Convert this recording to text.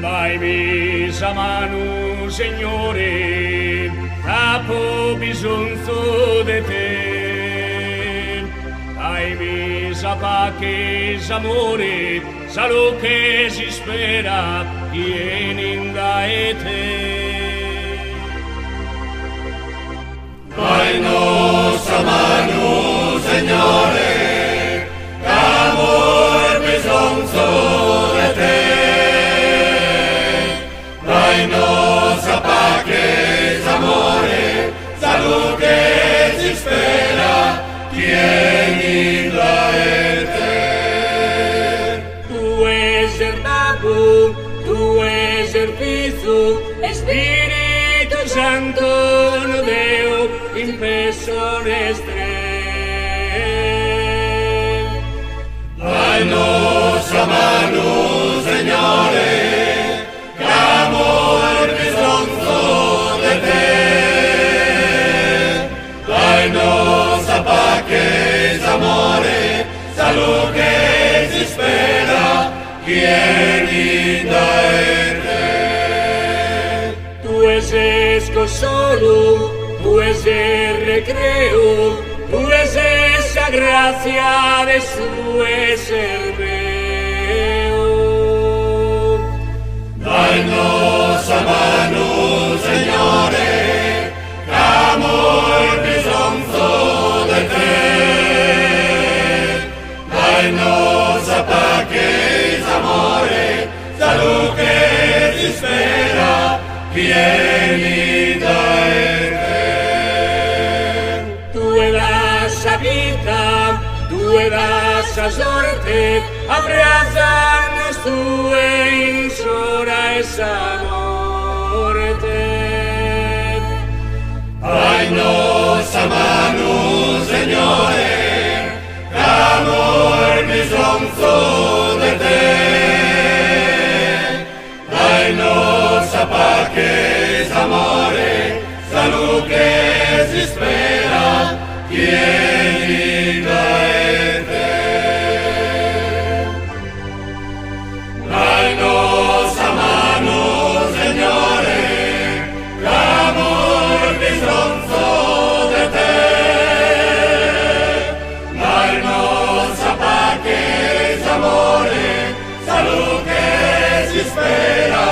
Dai misa mano, Signore, capo bisogno de te. Dai misa paces amore, salud que si espera, vienen da te. Dai nostra mano, Signore, amor bisogno de te. Dai nostra paces amore, salud que si espera, vieni da te. Tu es el Papu, tu es el Fizu, Espíritu Santo, no Deo, in persones tres. Dai nostra mano, Signore, amor bisogno de te. Dai nostra paces amore, salud que si espera, vieni da te. Tu es consolo, tu es el recreo, tu es esa gracia de su veo. Dai nostra mano, Signore, amor bisogno de te. Dai nostra paces amore, salud que si espera, vieni da te. Tu eras la vita, tu eras la sorte, abrazarnos tu e insora esa morte. Dai nostra mano, Signore, amor bisogno de te. Dai nostra paces amore, salud que si espera, vieni da te. Dai nostra mano, Signore, amor bisogno de te. Dai nostra paces amore, salud que si espera,